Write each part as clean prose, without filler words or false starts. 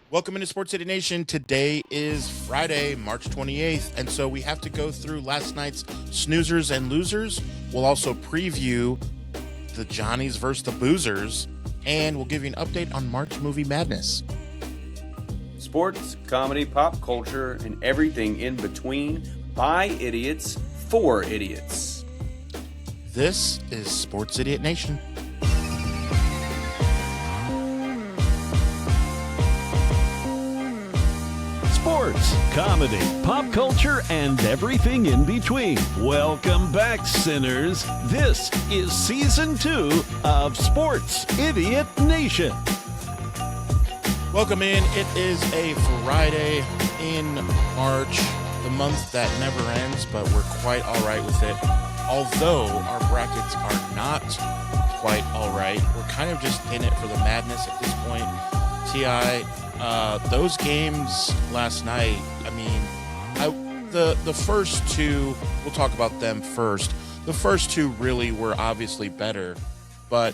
Welcome into Sports City Nation. Today is Friday, March 28th, and so we have to go through last night's snoozers and losers. We'll also preview the Johnnies versus the Boozers, and we'll give you an update on March Movie Madness. Sports, comedy, pop culture, and everything in between by idiots for idiots. This is Sports Idiot Nation. Sports, comedy, pop culture, and everything in between. Welcome back, sinners. This is Season 2 of Sports Idiot Nation. Welcome in. It is a Friday in March, the month that never ends, but we're quite all right with it. Although our brackets are not quite all right, we're kind of just in it for the madness at this point. T.I., those games last night, the first two, we'll talk about them first. The first two really were obviously better, but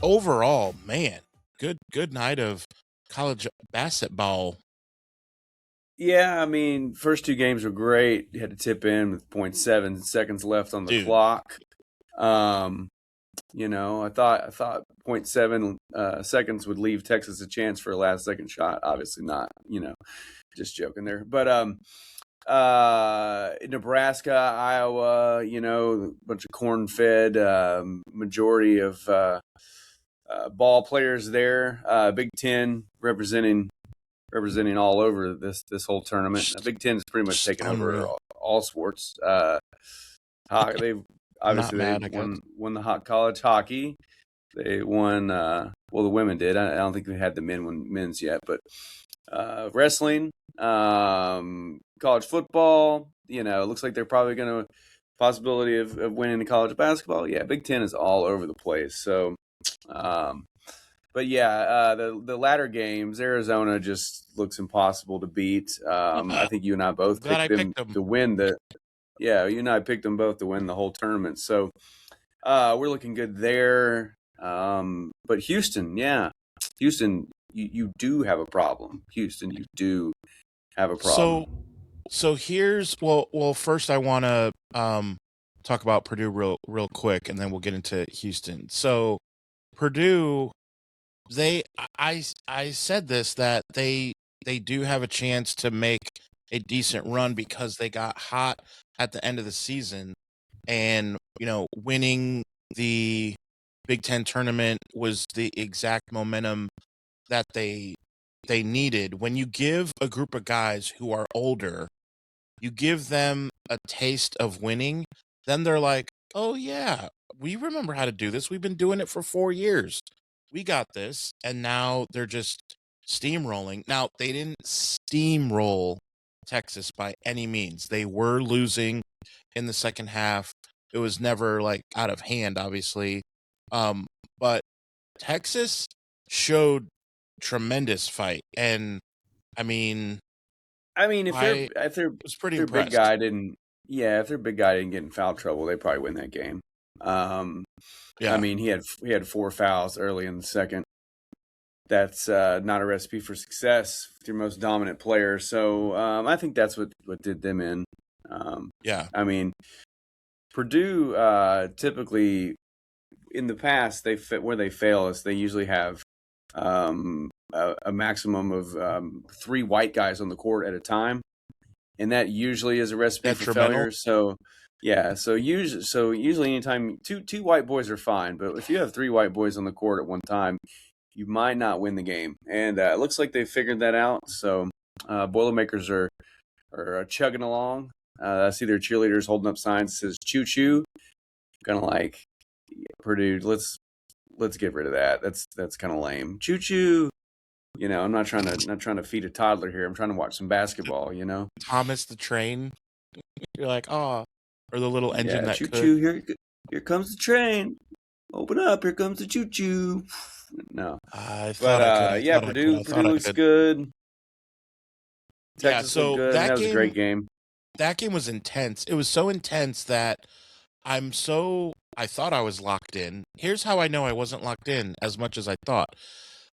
overall, man, good night of college basketball. Yeah, first two games were great. You had to tip in with 0.7 seconds left on the clock. I thought 0.7 seconds would leave Texas a chance for a last second shot. Obviously not, just joking there. But Nebraska, Iowa, a bunch of corn-fed, majority of ball players there. Big Ten representing all over this whole tournament. Big Ten is pretty much taken over all sports. They've won the hot college hockey. They won. The women did. I don't think we had the men's yet, but wrestling, college football. It looks like they're probably going to possibility of winning the college basketball. Yeah, Big Ten is all over the place. So, but yeah, the latter games, Arizona just looks impossible to beat. I think you and I both picked them to win the. Yeah, you and I picked them both to win the whole tournament. So we're looking good there. But Houston, you do have a problem. Houston, you do have a problem. So here's first I want to talk about Purdue real quick, and then we'll get into Houston. So Purdue, I said this, that they do have a chance to make a decent run because they got hot at the end of the season, and winning the Big Ten tournament was the exact momentum that they needed. When you give a group of guys who are older, you give them a taste of winning, then they're like, oh yeah, we remember how to do this. We've been doing it for 4 years. We got this. And now they're just steamrolling. Now, they didn't steamroll Texas by any means. They were losing in the second half. It was never out of hand, obviously. But Texas showed tremendous fight. And if their big guy didn't get in foul trouble, they probably win that game. He had 4 fouls early in the second. That's not a recipe for success with your most dominant player. So I think that's what did them in. Purdue typically in the past where they fail is they usually have a maximum of 3 white guys on the court at a time, and that usually is a recipe for failure. So usually anytime two white boys are fine, but if you have 3 white boys on the court at one time, you might not win the game. And it looks like they figured that out. So Boilermakers are chugging along. I see their cheerleaders holding up signs that says "choo choo." Kind of like, Purdue, let's get rid of that. That's kind of lame. Choo choo. I'm not trying to feed a toddler here. I'm trying to watch some basketball. Thomas the Train. You're like, oh, or the little engine that choo could. Choo. Here comes the train. Open up. Here comes the choo choo. No, Purdue looks good. Texas looked good. That was a great game. That game was intense. It was so intense that I thought I was locked in. Here's how I know I wasn't locked in as much as I thought.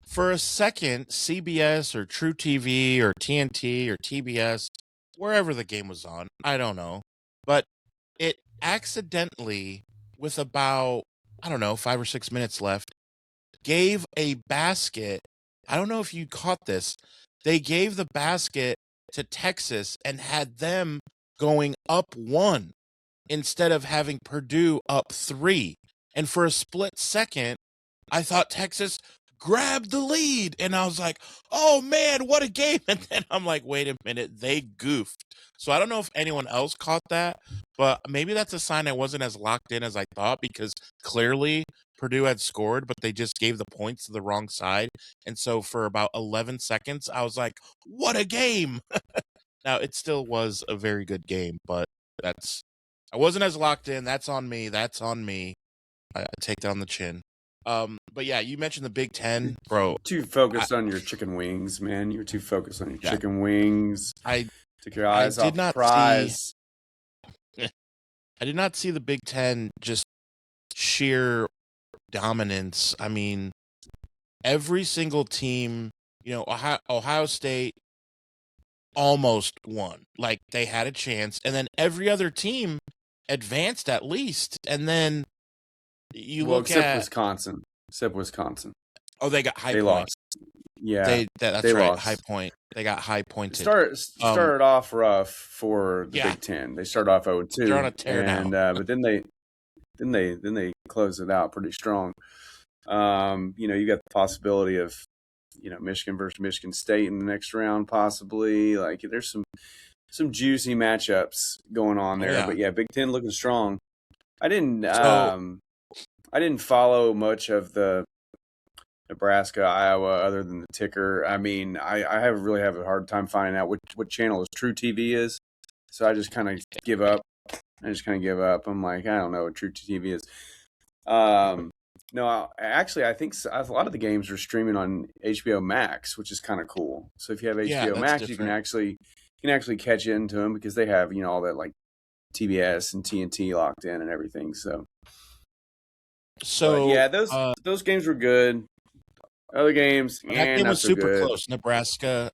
For a second, CBS or True TV or TNT or TBS, wherever the game was on, I don't know, but it accidentally, with about, I don't know, 5 or 6 minutes left, gave a basket. I don't know if you caught this. They gave the basket to Texas and had them going up 1 instead of having Purdue up 3. And for a split second, I thought Texas grabbed the lead. And I was like, oh man, what a game. And then I'm like, wait a minute, they goofed. So I don't know if anyone else caught that, but maybe that's a sign I wasn't as locked in as I thought, because clearly Purdue had scored, but they just gave the points to the wrong side. And so for about 11 seconds, I was like, what a game. Now, it still was a very good game, but I wasn't as locked in. That's on me. I take down the chin. But yeah, you mentioned the Big Ten, bro. Too focused on your chicken wings, man. You're too focused on your chicken wings. I took your eyes off the not prize. I did not see the Big Ten just sheer dominance. I mean, every single team, Ohio State almost won. Like, they had a chance, and then every other team advanced at least. And then you look except at Wisconsin. Oh, they got High They Point. lost. Yeah, that's they right. lost. High Point. They got high pointed. Started off rough for the Big Ten. They started off 0-2. They're on a tear now. But then they closed it out pretty strong. You got the possibility of Michigan versus Michigan State in the next round, possibly. Like, there's some juicy matchups going on there. Yeah. But yeah, Big Ten looking strong. I didn't follow much of the Nebraska, Iowa, other than the ticker. I mean, I really have a hard time finding out what channel True TV is. So I just kind of give up. I'm like, I don't know what True TV is. No, actually, I think a lot of the games are streaming on HBO Max, which is kind of cool. So if you have HBO Max, you can actually catch into them, because they have all that, like, TBS and TNT locked in and everything. So yeah, those games were good. Other games, that game was super good. close. Nebraska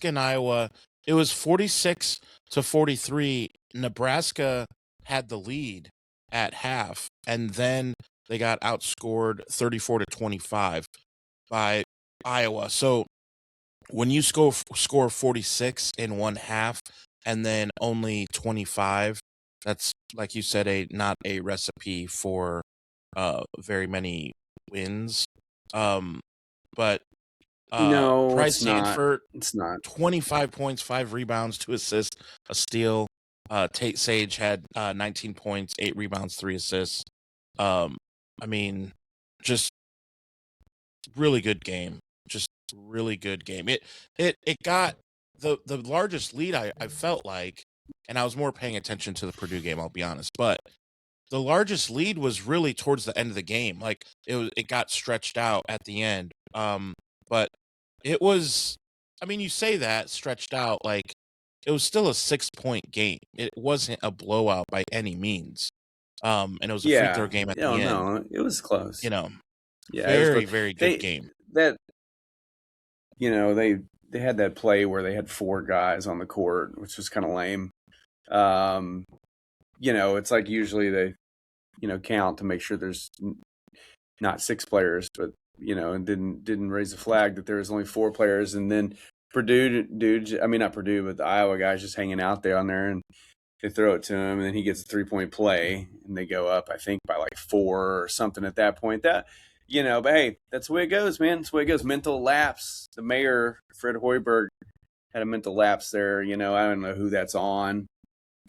and Iowa. It was 46-43. Nebraska had the lead at half, and then they got outscored 34-25 by Iowa. So when you score 46 in one half and then only 25, that's, like you said, not a recipe for very many wins. But no, Price Sanford, it's not. 25 points, 5 rebounds, 2 assists, a steal. Tate Sage had 19 points, 8 rebounds, 3 assists. I mean, just really good game. Just really good game. It got the largest lead, I felt like, and I was more paying attention to the Purdue game, I'll be honest, but the largest lead was really towards the end of the game. Like, it got stretched out at the end. But it was, I mean, you say that stretched out, like, it was still a 6-point game. It wasn't a blowout by any means. And it was a free throw game at the end. No, it was close. Very, very good game. They had that play where they had 4 guys on the court, which was kind of lame. It's like usually they, count to make sure there's not 6 players, but, and didn't raise a flag that there was only 4 players. And then Purdue, not Purdue, but the Iowa guys just hanging out there on there, and they throw it to him, and then he gets a 3-point play, and they go up, I think, by like 4 or something at that point. But hey, that's the way it goes, man. That's the way it goes. Mental lapse. The mayor, Fred Hoiberg, had a mental lapse there. I don't know who that's on.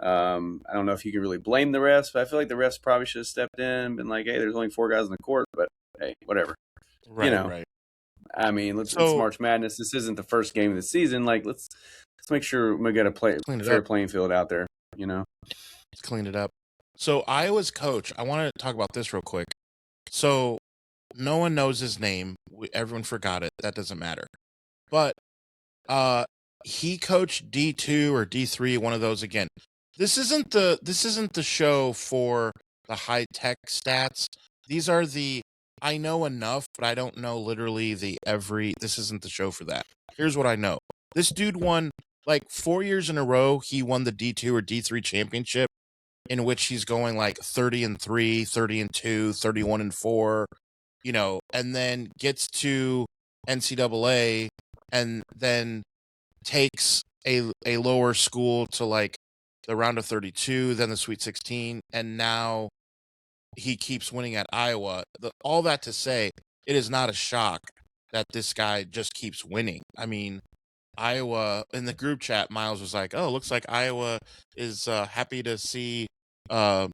I don't know if you can really blame the refs, but I feel like the refs probably should have stepped in and been like, hey, there's only 4 guys on the court, but hey, whatever. Right, right. I mean, it's March Madness. This isn't the first game of the season. Like, let's make sure we got a fair playing field out there, Let's clean it up. So Iowa's coach, I want to talk about this real quick. So no one knows his name. Everyone forgot it. That doesn't matter. But he coached D2 or D3, one of those again. This isn't the show for the high tech stats. These are the I know enough, but I don't know literally this isn't the show for that. Here's what I know. This dude won like 4 years in a row. He won the D2 or D3 championship, in which he's going like 30-3, 30-2, 31-4, and then gets to NCAA and then takes a lower school to like the round of 32, then the Sweet 16, and now he keeps winning at Iowa. All that to say, it is not a shock that this guy just keeps winning. I mean, Iowa in the group chat, Miles was like, "Oh, looks like Iowa is happy to see uh,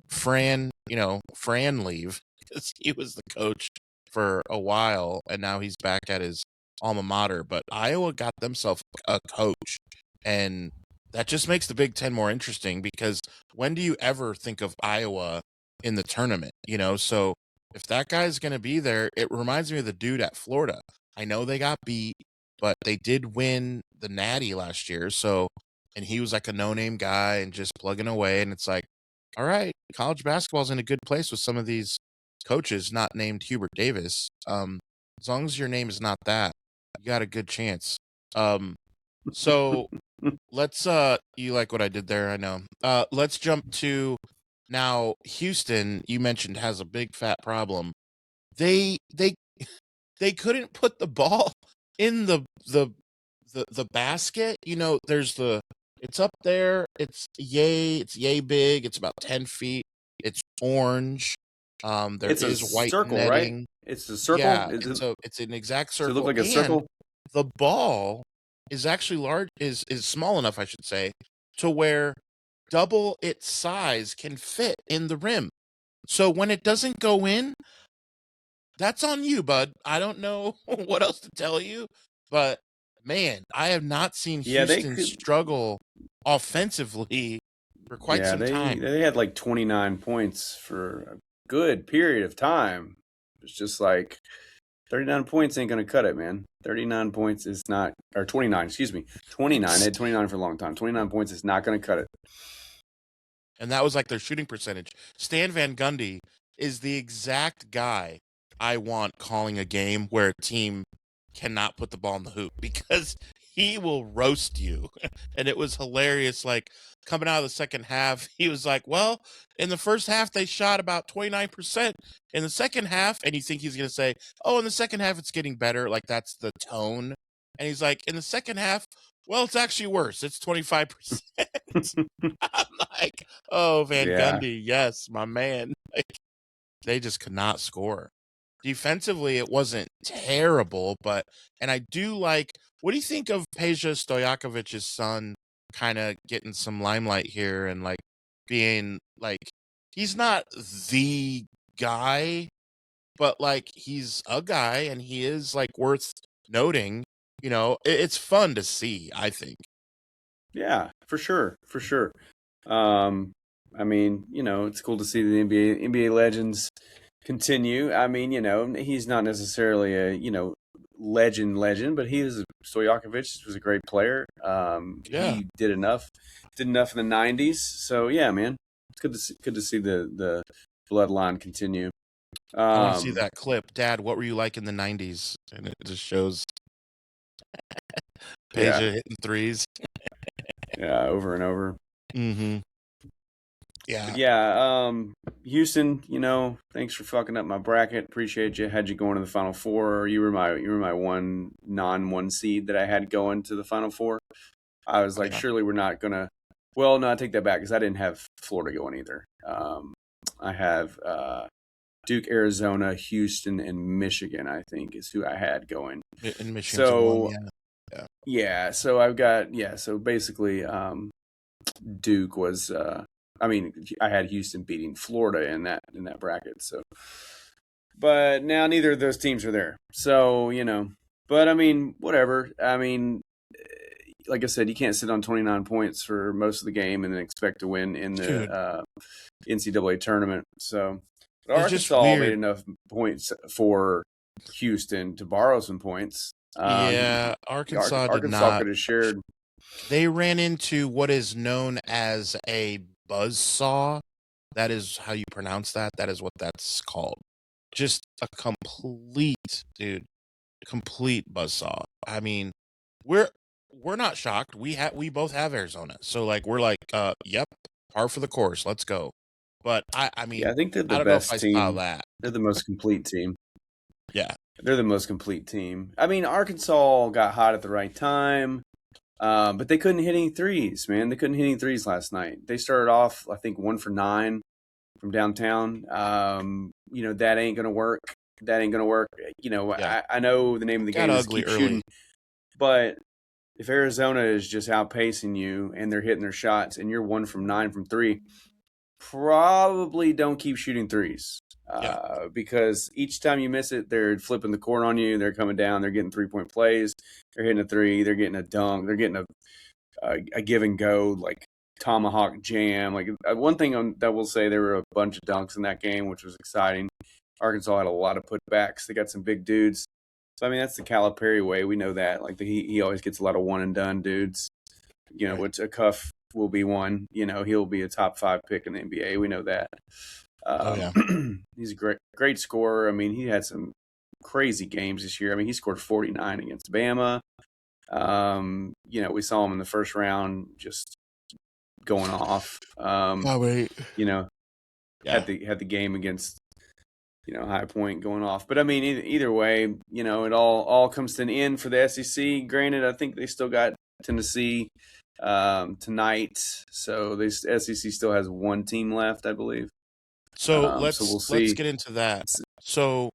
Fran leave because he was the coach for a while, and now he's back at his alma mater." But Iowa got themselves a coach, and that just makes the Big Ten more interesting because when do you ever think of Iowa in the tournament? So if that guy's going to be there, it reminds me of the dude at Florida. I know they got beat, but they did win the Natty last year. So, and he was like a no-name guy and just plugging away. And it's like, all right, college basketball's in a good place with some of these coaches not named Hubert Davis. As long as your name is not that, you got a good chance. So let's you like what I did there, I know. Let's jump to now Houston, you mentioned, has a big fat problem. They couldn't put the ball in the basket. It's up there, it's yay big, it's about 10 feet, it's orange. There It's a is white circle, right? netting. It's a circle. Yeah, Is it, it's an exact does it circle. look like a And circle? the ball is actually large, is small enough, I should say, to where double its size can fit in the rim. So when it doesn't go in, that's on you, bud. I don't know what else to tell you, but man, I have not seen Yeah, they Houston could. struggle offensively for quite Yeah, some time. they had like 29 points for a good period of time. It's just like 39 points ain't going to cut it, man. 39 points is not, or 29, excuse me. 29. They had 29 for a long time. 29 points is not going to cut it. And that was like their shooting percentage. Stan Van Gundy is the exact guy I want calling a game where a team cannot put the ball in the hoop because he will roast you. And it was hilarious. Like coming out of the second half, he was like, well, in the first half, they shot about 29%. In the second half, and you think he's going to say, oh, in the second half, it's getting better. Like that's the tone. And he's like, in the second half, well, it's actually worse. It's 25%. I'm like, oh, Van Yeah. Gundy, yes, my man. Like, they just could not score. Defensively, it wasn't terrible, and I do like, what do you think of Peja Stojakovic's son kind of getting some limelight here and like being like, he's not the guy, but like he's a guy and he is like worth noting. It's fun to see, I think. Yeah, for sure. For sure. I mean, it's cool to see the NBA legends continue. I mean, he's not necessarily a, legend, but Stojakovic was a great player. Yeah. He did enough in the 90s. So yeah, man, it's good to see the bloodline continue. I want to see that clip. Dad, what were you like in the 90s? And it just shows Peja hitting threes. Yeah, over and over. Mm-hmm. Yeah. But yeah, Houston, thanks for fucking up my bracket. Appreciate you. Had you going to the Final Four. You were my one non-1 seed that I had going to the Final Four. I was like, surely we're not gonna. Well, no, I take that back because I didn't have Florida going either. I have Duke, Arizona, Houston, and Michigan. I think is who I had going. In Michigan. So yeah. So I've got So basically, Duke was. I had Houston beating Florida in that bracket. So, but now neither of those teams are there. So but I mean, whatever. I mean, like I said, you can't sit on 29 points for most of the game and then expect to win in the NCAA tournament. So, but Arkansas made enough points for Houston to borrow some points. Arkansas did not. Could have shared. They ran into what is known as a buzzsaw. That is how you pronounce that. That is what that's called. just a complete buzzsaw. I mean, we're not shocked. We both have Arizona, so like we're like, yep, par for the course. Let's go. But I mean, Yeah, I think they're the I don't know if I best saw team. that. They're the most complete team. Yeah, They're the most complete team. I mean, Arkansas got hot at the right time, but they couldn't hit any threes, man. They couldn't hit any threes last night. They started off, I think, 1 for 9 from downtown. That ain't gonna work. That ain't gonna work. yeah, I know the name of the got game is ugly keep early. shooting, but if Arizona is just outpacing you and they're hitting their shots and you're 1 from 9 from 3, probably don't keep shooting threes. Because each time you miss it, they're flipping the court on you. They're coming down. They're getting 3-point plays. They're hitting a three. They're getting a dunk. They're getting a give and go, like tomahawk jam. Like one thing that we'll say, there were a bunch of dunks in that game, which was exciting. Arkansas had a lot of putbacks. They got some big dudes. So I mean, that's the Calipari way. We know that. Like he always gets a lot of one and done dudes. Right. Which a Cuff will be one. He'll be a top 5 pick in the NBA. We know that. Yeah. He's a great scorer. I mean, he had some crazy games this year. I mean, he scored 49 against Bama. We saw him in the first round just going off. Wait. Had the game against High Point going off. But I mean, either way, it all comes to an end for the SEC. Granted, I think they still got Tennessee tonight, so the SEC still has 1 team left, I believe. So we'll see. let's get into that. So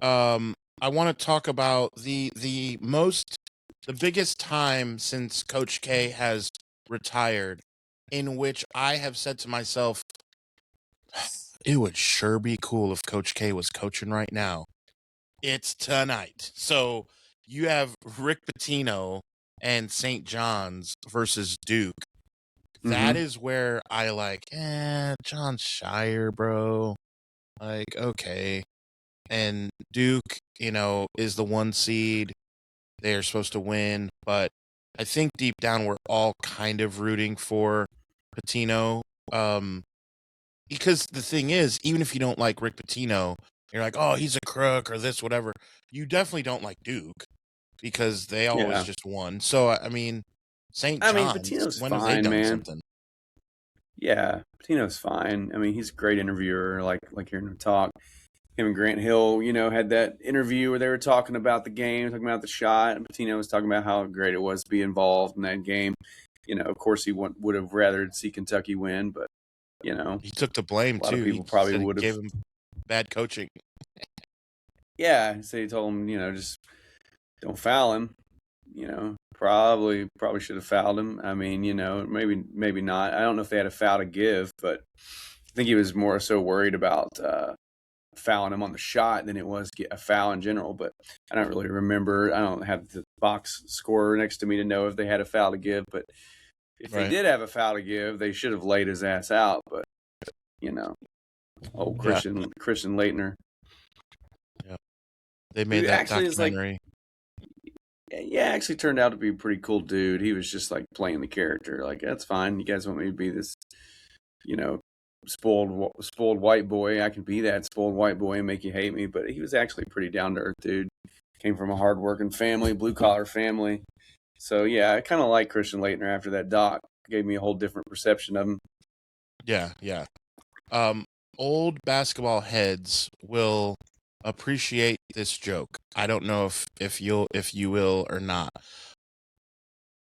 I want to talk about the biggest time since Coach K has retired, in which I have said to myself, it would sure be cool if Coach K was coaching right now. It's tonight. So you have Rick Pitino and St. John's versus Duke. That is where I like, John Shire, bro. Like, okay. And Duke, is the 1 seed. They're supposed to win. But I think deep down we're all kind of rooting for Pitino. Because the thing is, even if you don't like Rick Pitino, you're like, oh, he's a crook or this, whatever. You definitely don't like Duke because they always just won. So, I mean, St. John's, Pitino's when fine, have they done man. something? Yeah, Pitino's fine. I mean, he's a great interviewer. Like hearing him talk. Him and Grant Hill, had that interview where they were talking about the game, talking about the shot, and Pitino was talking about how great it was to be involved in that game. Of course, he would have rather see Kentucky win, but he took the blame a lot too. of people probably would have gave him bad coaching. Yeah, so he told him, just don't foul him. Probably should have fouled him. I mean, maybe not. I don't know if they had a foul to give, but I think he was more so worried about fouling him on the shot than it was get a foul in general. But I don't really remember. I don't have the box score next to me to know if they had a foul to give. But if they did have a foul to give, they should have laid his ass out. But Christian Leitner. Yeah, they made that documentary. Actually turned out to be a pretty cool dude. He was just like playing the character. Like, that's fine. You guys want me to be this, spoiled white boy? I can be that spoiled white boy and make you hate me. But he was actually a pretty down to earth dude. Came from a hardworking family, blue collar family. So yeah, I kind of like Christian Leitner after that doc. Gave me a whole different perception of him. Yeah. Old basketball heads will appreciate this joke. I don't know if you will or not.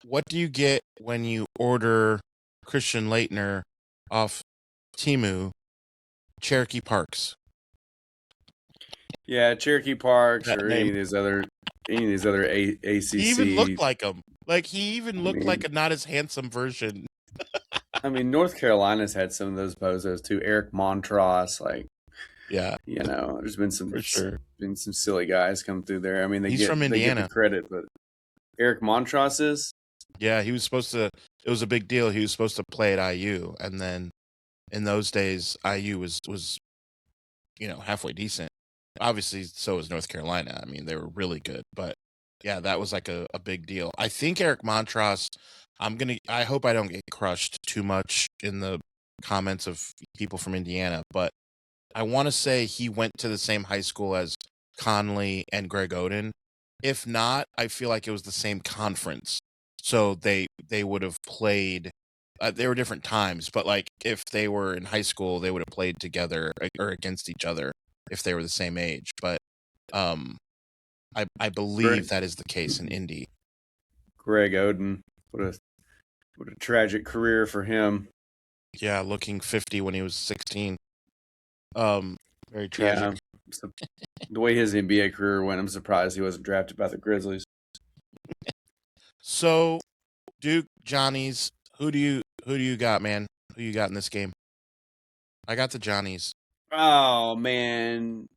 What do you get when you order Christian Leitner off Temu, Cherokee Parks? Yeah, Cherokee Parks or any of these other ACC. He even looked like him. Like he even looked like a not as handsome version. I mean, North Carolina's had some of those bozos too. Eric Montross, like, yeah, there's been some silly guys come through there. I mean, he's from Indiana. They get the credit, but Eric Montross is. Yeah, he was supposed to. It was a big deal. He was supposed to play at IU, and then in those days, IU was halfway decent. Obviously, so was North Carolina. I mean, they were really good, but yeah, that was like a big deal. I think Eric Montross. I hope I don't get crushed too much in the comments of people from Indiana, but I want to say he went to the same high school as Conley and Greg Oden. If not, I feel like it was the same conference. So they would have played. They were different times, but like if they were in high school, they would have played together or against each other if they were the same age. But um, I believe that is the case in Indy. Greg Oden, what a tragic career for him. Yeah, looking 50 when he was 16. Very tragic. Yeah, so the way his NBA career went, I'm surprised he wasn't drafted by the Grizzlies. So, Duke, Johnnies, who do you got, man? Who you got in this game? I got the Johnnies. Oh man,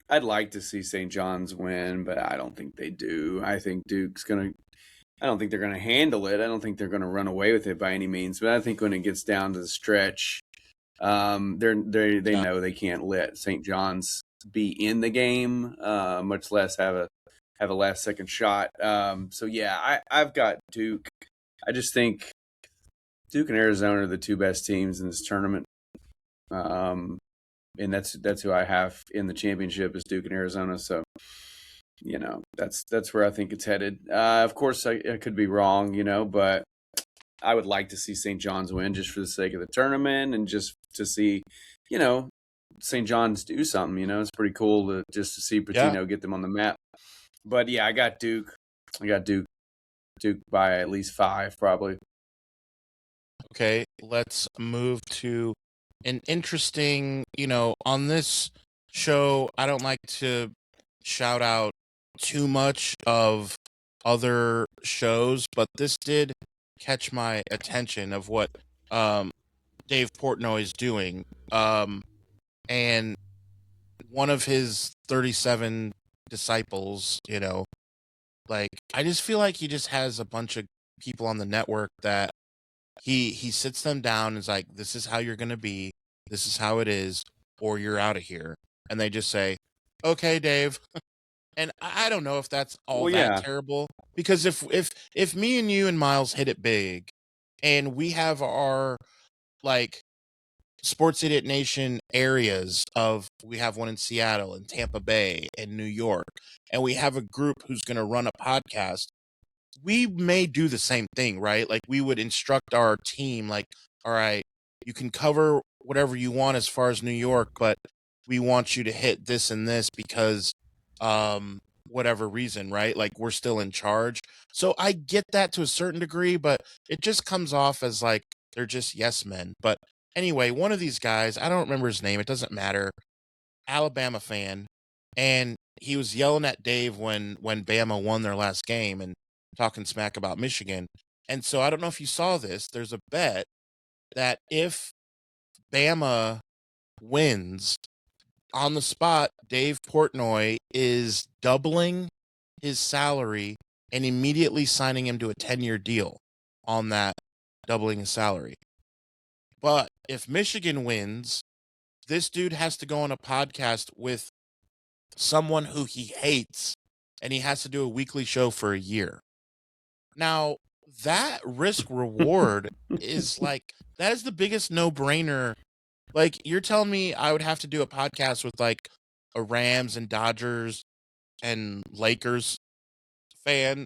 I'd like to see St. John's win, but I don't think they do. I think Duke's gonna. I don't think they're gonna handle it. I don't think they're gonna run away with it by any means. But I think when it gets down to the stretch, they know they can't let St. John's be in the game, much less have a last second shot. So yeah, I've got Duke. I just think Duke and Arizona are the two best teams in this tournament. And that's who I have in the championship is Duke and Arizona. So, that's where I think it's headed. Of course, I could be wrong, but I would like to see St. John's win just for the sake of the tournament and just to see, St. John's do something. It's pretty cool to see Pitino get them on the map. But yeah, I got Duke. Duke by at least 5, probably. Okay, let's move to an interesting, on this show, I don't like to shout out too much of other shows, but this did catch my attention of what Dave Portnoy is doing. And one of his 37 disciples, like I just feel like he just has a bunch of people on the network that he sits them down and is like, this is how you're going to be, this is how it is, or you're out of here. And they just say, okay, Dave. And I don't know if that's all terrible, because if me and you and Miles hit it big and we have our like Sports Idiot Nation areas we have one in Seattle and Tampa Bay and New York, and we have a group who's going to run a podcast, we may do the same thing, right? Like we would instruct our team, like, all right, you can cover whatever you want as far as New York, but we want you to hit this and this because, whatever reason, right? Like we're still in charge. So I get that to a certain degree, but it just comes off as like, they're just yes men. But anyway, one of these guys, I don't remember his name. It doesn't matter. Alabama fan. And he was yelling at Dave when Bama won their last game and talking smack about Michigan. And so I don't know if you saw this. There's a bet that if Bama wins, on the spot, Dave Portnoy is doubling his salary and immediately signing him to a 10-year deal on that doubling his salary. But if Michigan wins, this dude has to go on a podcast with someone who he hates, and he has to do a weekly show for a year. Now, that risk reward is like, that is the biggest no-brainer. Like, you're telling me I would have to do a podcast with like a Rams and Dodgers and Lakers fan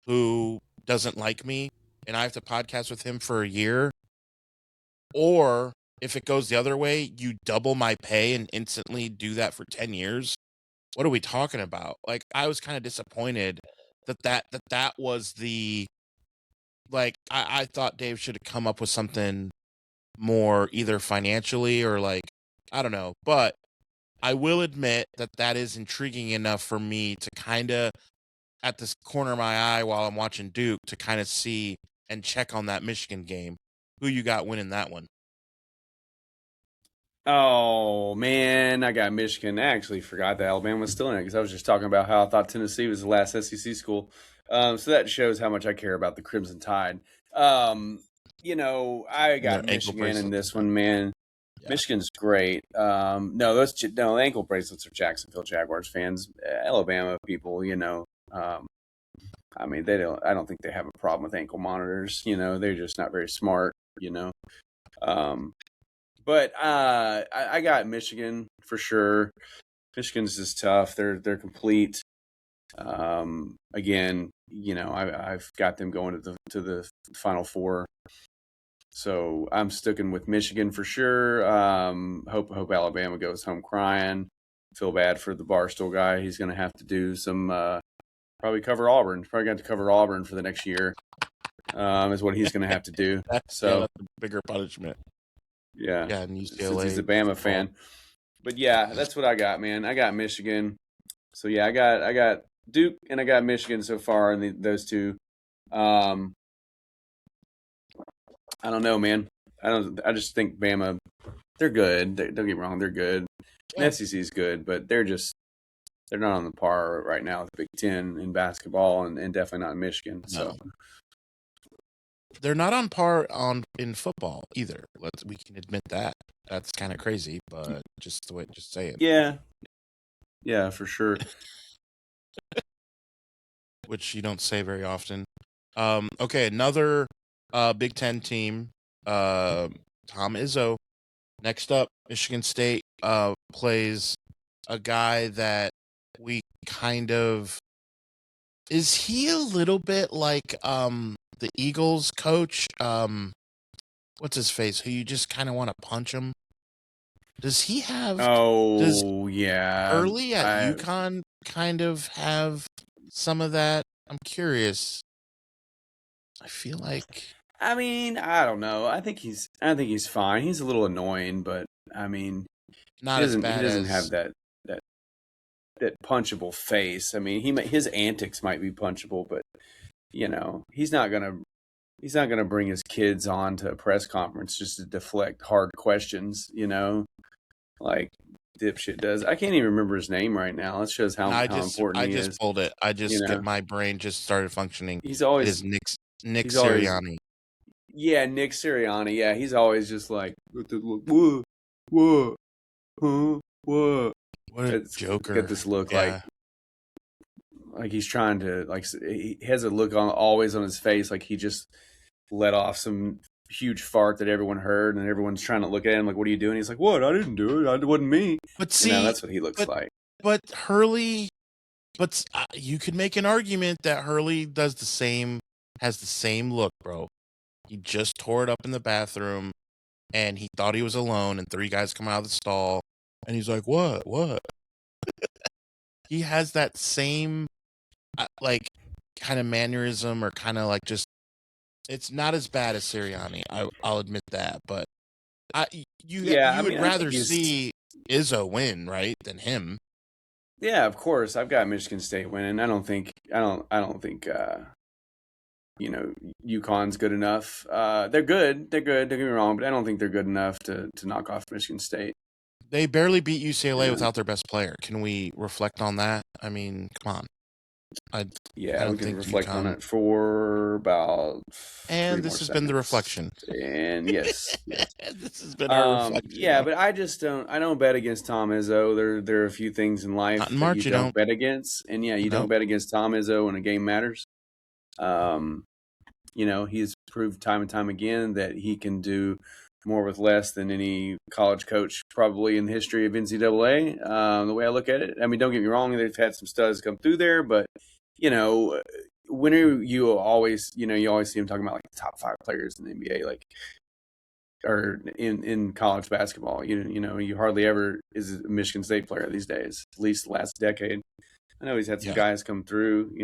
who doesn't like me, and I have to podcast with him for a year? Or if it goes the other way, you double my pay and instantly do that for 10 years? What are we talking about? Like, I was kind of disappointed that was the, like, I thought Dave should have come up with something more either financially or like, I don't know. But I will admit that is intriguing enough for me to kind of, at this corner of my eye while I'm watching Duke, to kind of see and check on that Michigan game. Who you got winning that one? Oh, man, I got Michigan. I actually forgot that Alabama was still in it because I was just talking about how I thought Tennessee was the last SEC school. So that shows how much I care about the Crimson Tide. I got Michigan in this one, man. Yeah. Michigan's great. No, ankle bracelets are Jacksonville Jaguars fans. Alabama people, I mean, I don't think they have a problem with ankle monitors. They're just not very smart. But I got Michigan for sure. Michigan's just tough. They're complete. Again, I've got them going to the Final Four. So I'm sticking with Michigan for sure. Hope Alabama goes home crying. Feel bad for the Barstool guy. He's going to have to do some probably cover Auburn. Probably got to cover Auburn for the next year. Is what he's going to have to do. That's a bigger punishment. Yeah, and UCLA. Since he's a Bama fan. But yeah, that's what I got, man. I got Michigan. So yeah, I got Duke and I got Michigan so far in those two. I don't know, man. I just think Bama, they're good. Don't get me wrong, they're good. Yeah. The SEC is good, but they're not on the par right now with the Big Ten in basketball, and definitely not in Michigan. So they're not on par in football either. We can admit that. That's kind of crazy, but just say it. Yeah, for sure. Which you don't say very often. Okay, another Big Ten team, Tom Izzo. Next up, Michigan State plays a guy that we kind of... Is he a little bit like the Eagles coach? What's his face? Who you just kind of want to punch him? Does he have... yeah. Early at UConn kind of have some of that? I'm curious. I feel like... I mean, I don't know. I think he's fine. He's a little annoying, but I mean, not as bad. He doesn't have that punchable face. I mean, his antics might be punchable, but he's not gonna bring his kids on to a press conference just to deflect hard questions. Like dipshit does. I can't even remember his name right now. That shows how important he is. I just pulled it. My brain just started functioning. He's always... It is Nick Sirianni. Yeah, Nick Sirianni. Yeah, he's always just like, what? What a joker. Got this look like he's trying to, like, he has a look always on his face like he just let off some huge fart that everyone heard, and everyone's trying to look at him like, what are you doing? He's like, what? I didn't do it. It wasn't me. But see, that's what he looks like. But Hurley, you could make an argument that Hurley has the same look, bro. He just tore it up in the bathroom, and he thought he was alone, and 3 guys come out of the stall, and he's like, what? He has that same, like, kind of mannerism, or kind of like just... It's not as bad as Sirianni. I'll admit that, but you would rather see Izzo win, right, than him. Yeah, of course. I've got Michigan State winning. I don't think UConn's good enough. They're good. Don't get me wrong, but I don't think they're good enough to knock off Michigan State. They barely beat UCLA without their best player. Can we reflect on that? I mean, come on. I we can reflect on it for about... And this has been the reflection. And yes. This has been our reflection. Yeah, but I don't bet against Tom Izzo. There are a few things in life in March, that you don't bet against. And you don't bet against Tom Izzo when a game matters. He's proved time and time again that he can do more with less than any college coach probably in the history of NCAA. The way I look at it, I mean, don't get me wrong, they've had some studs come through there, but when you always see him talking about like the top 5 players in the NBA, like, or in college basketball. You hardly ever is a Michigan State player these days, at least the last decade. I know he's had some guys come through,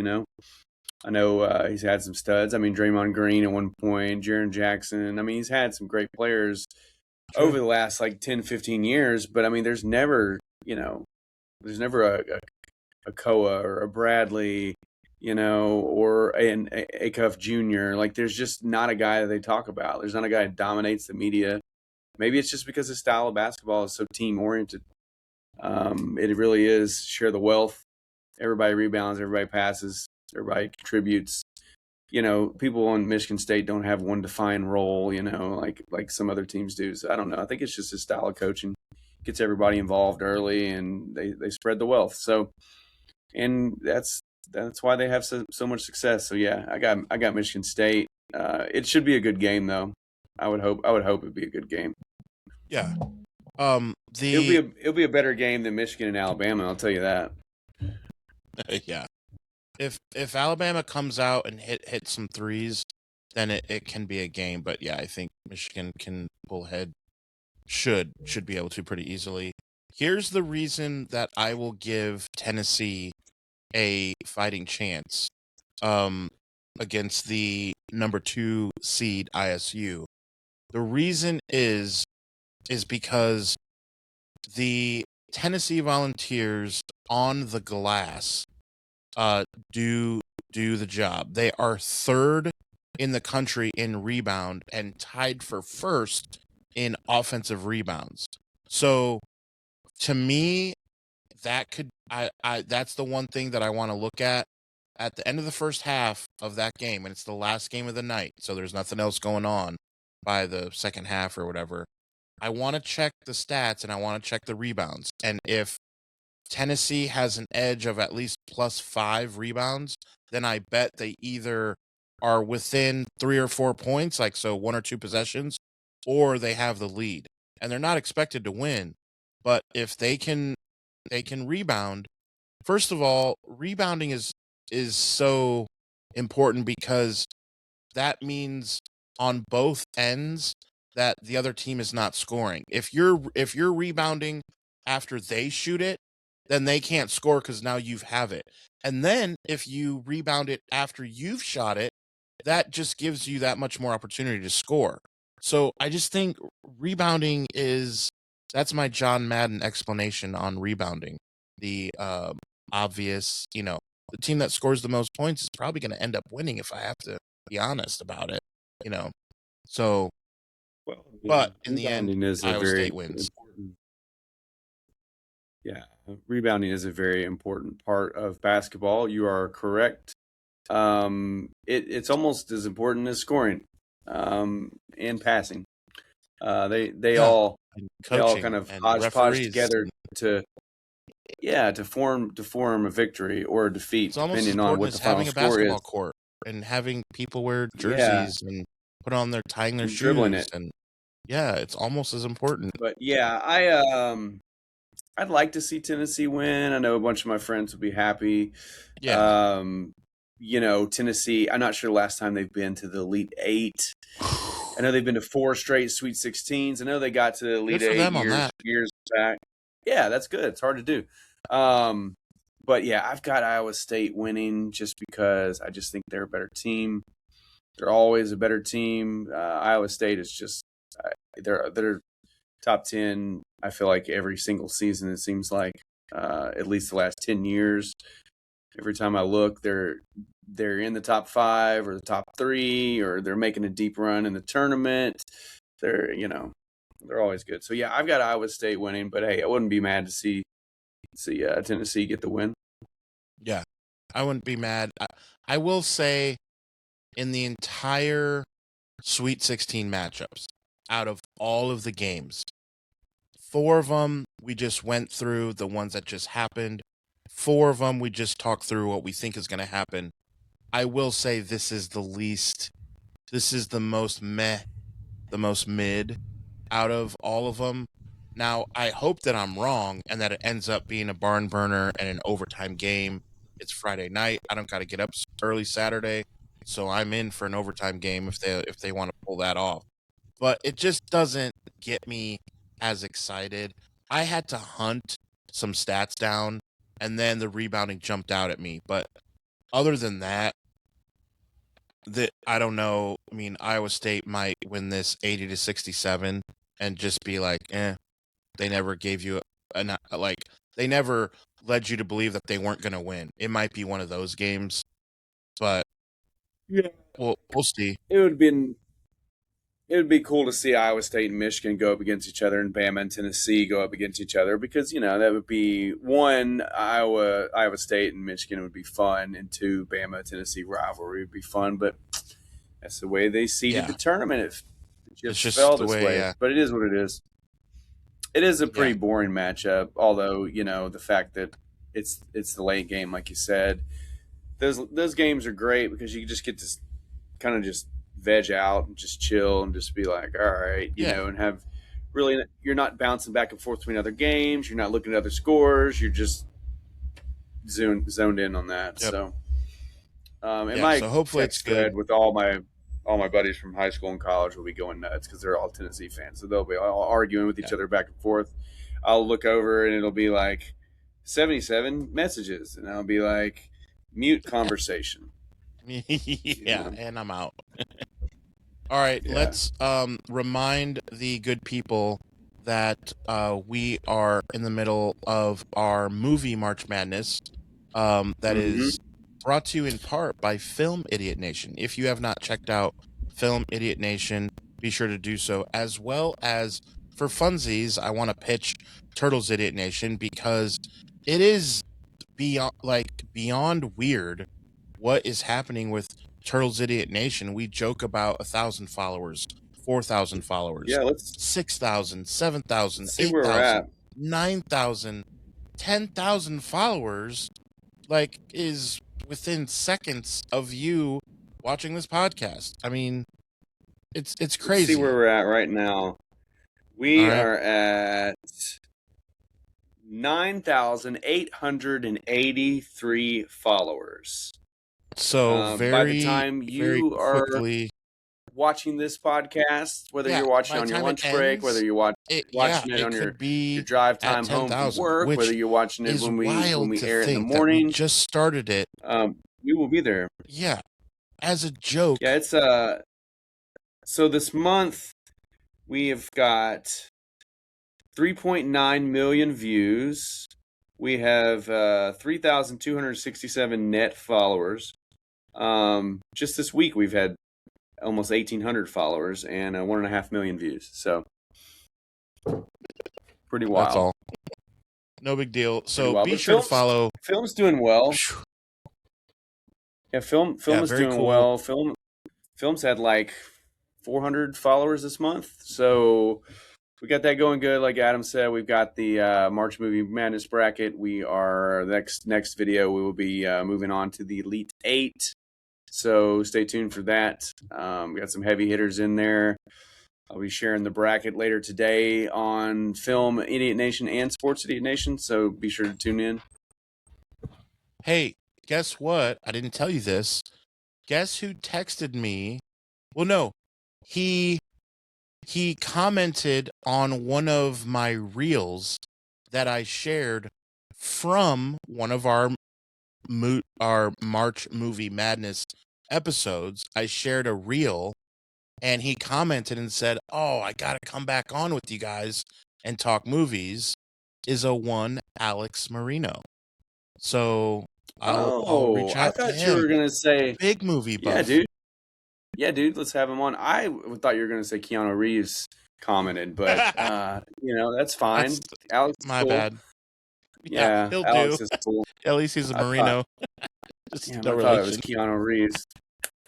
I know he's had some studs. I mean, Draymond Green at one point, Jaren Jackson. I mean, he's had some great players over the last like 10, 15 years. But I mean, there's never a Koa or a Bradley, or an Acuff Jr. Like, there's just not a guy that they talk about. There's not a guy that dominates the media. Maybe it's just because his style of basketball is so team oriented. It really is share the wealth. Everybody rebounds, everybody passes. Everybody contributes. People on Michigan State don't have one defined role, like some other teams do. So I don't know. I think it's just his style of coaching. Gets everybody involved early, and they spread the wealth. So, and that's why they have so much success. So yeah, I got Michigan State. It should be a good game though. I would hope it'd be a good game. Yeah. It'll be a better game than Michigan and Alabama. I'll tell you that. Yeah. If Alabama comes out and hit some threes, then it can be a game. But yeah, I think Michigan can pull ahead. Should be able to pretty easily. Here's the reason that I will give Tennessee a fighting chance against the number 2 seed ISU. The reason is because the Tennessee Volunteers on the glass do the job. They are 3rd in the country in rebound and tied for 1st in offensive rebounds. So to me, that could that's the one thing that I want to look at the end of the first half of that game, and it's the last game of the night, so there's nothing else going on by the second half or whatever. I want to check the stats and I want to check the rebounds. And if Tennessee has an edge of at least +5 rebounds, then I bet they either are within 3 or 4 points, like so 1 or 2 possessions, or they have the lead. And they're not expected to win, but if they can rebound. First of all, rebounding is so important because that means on both ends that the other team is not scoring. If you're rebounding after they shoot it, then they can't score because now you have it. And then if you rebound it after you've shot it, that just gives you that much more opportunity to score. So I just think rebounding that's my John Madden explanation on rebounding. The obvious, the team that scores the most points is probably going to end up winning if I have to be honest about it, So, well, but in the end, Iowa State wins. Yeah, rebounding is a very important part of basketball. You are correct. It's almost as important as scoring and passing. They all kind of hodgepodge together to form a victory or a defeat, depending on what the final score is. Having a basketball court and having people wear jerseys and tying their shoes, dribbling it. And it's almost as important. But yeah, I'd like to see Tennessee win. I know a bunch of my friends would be happy. Yeah. Tennessee, I'm not sure the last time they've been to the Elite Eight. I know they've been to 4 straight Sweet 16s. I know they got to the Elite Eight years back. Yeah, that's good. It's hard to do. But yeah, I've got Iowa State winning just because I just think they're a better team. They're always a better team. Iowa State is just they're top 10. I feel like every single season, it seems like at least the last 10 years. Every time I look, they're in the top 5 or the top 3, or they're making a deep run in the tournament. They're always good. So yeah, I've got Iowa State winning, but hey, I wouldn't be mad to see Tennessee get the win. Yeah, I wouldn't be mad. I will say, in the entire Sweet 16 matchups, out of all of the games, 4 of them we just went through the ones that just happened. 4 of them we just talked through what we think is going to happen. I will say this is the most meh, the most mid out of all of them. Now, I hope that I'm wrong and that it ends up being a barn burner and an overtime game. It's Friday night. I don't got to get up early Saturday, so I'm in for an overtime game if they want to pull that off. But it just doesn't get me as excited. I had to hunt some stats down, and then the rebounding jumped out at me. But other than that, I don't know. I mean, Iowa State might win this 80-67 and just be like, they never gave you they never led you to believe that they weren't going to win. It might be one of those games, but yeah, we'll see. It would be cool to see Iowa State and Michigan go up against each other, and Bama and Tennessee go up against each other, because that would be, 1, Iowa State and Michigan would be fun, and 2, Bama Tennessee rivalry would be fun. But that's the way they seeded the tournament. It just fell this way. Yeah. But it is what it is. It is a pretty boring matchup, although the fact that it's the late game, like you said, those games are great because you just get to kind of just veg out and just chill and just be like, all right, and have really, you're not bouncing back and forth between other games. You're not looking at other scores. You're just zoned in on that. Yep. So, and Yeah, my so hopefully text it's good. thread with all my buddies from high school and college will be going nuts because they're all Tennessee fans. So they'll be all arguing with each other back and forth. I'll look over and it'll be like 77 messages, and I'll be like, mute conversation. Yeah, and I'm out. All right, let's remind the good people that we are in the middle of our movie March Madness that is brought to you in part by Film Idiot Nation. If you have not checked out Film Idiot Nation, be sure to do so. As well as for funsies, I want to pitch Turtles Idiot Nation because it is beyond weird what is happening with Turtles Idiot Nation. We joke about 1,000 followers, 4,000 followers, 6,000, 7,000, 8,000, 9,000, 10,000 followers. Like, is within seconds of you watching this podcast. I mean, it's crazy. Let's see where we're at right now. We are at 9,883 followers. So by the time you are watching this podcast, whether you're watching on your lunch break, whether you're watching it on your drive time home from work, whether you're watching it when we air it in the morning, just started it. We will be there. Yeah, as a joke. Yeah, it's so this month we have got 3.9 million views. We have 3,267 net followers. Just this week we've had almost 1,800 followers and 1.5 million views. So pretty wild. That's all. No big deal. So be sure to follow. Film's doing well. Yeah, film is doing well. Film's had like 400 followers this month. So we got that going good. Like Adam said, we've got the March Movie Madness bracket. We are next video. We will be moving on to the Elite 8. So stay tuned for that. We got some heavy hitters in there. I'll be sharing the bracket later today on Film Idiot Nation and Sports Idiot Nation. So be sure to tune in. Hey, guess what? I didn't tell you this. Guess who texted me? Well, no, he commented on one of my reels that I shared from one of our March Movie Madness episodes. I shared a reel and he commented and said, "Oh, I got to come back on with you guys and talk movies." Is a one Alex Marino. So I'll reach out to him. I thought you were going to say big movie buff. Yeah, dude, let's have him on. I thought you were going to say Keanu Reeves commented, but that's fine. Alex is my cool. Bad. Yeah, he'll Alex do. Is cool. At least he's a Marino. I thought it was Keanu Reeves.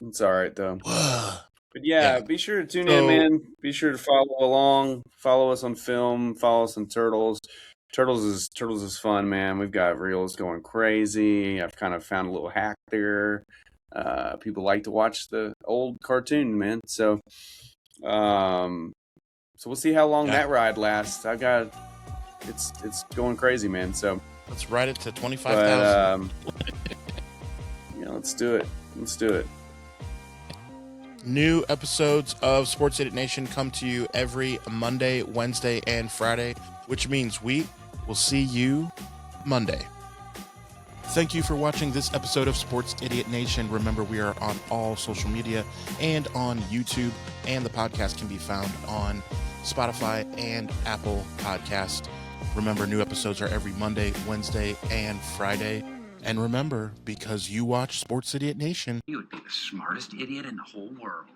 It's all right though. But yeah, be sure to tune in, man. Be sure to follow along. Follow us on Film. Follow us on Turtles. Turtles is fun, man. We've got reels going crazy. I've kind of found a little hack there. People like to watch the old cartoon, man. So, we'll see how long that ride lasts. It's going crazy, man. So let's ride it to 25,000. Let's do it. New episodes of Sports Idiot Nation come to you every Monday, Wednesday, and Friday, which means we will see you Monday. Thank you for watching this episode of Sports Idiot Nation. Remember, we are on all social media and on YouTube, and the podcast can be found on Spotify and Apple Podcast. Remember, new episodes are every Monday, Wednesday, and Friday. And remember, because you watch Sports Idiot Nation, you would be the smartest idiot in the whole world.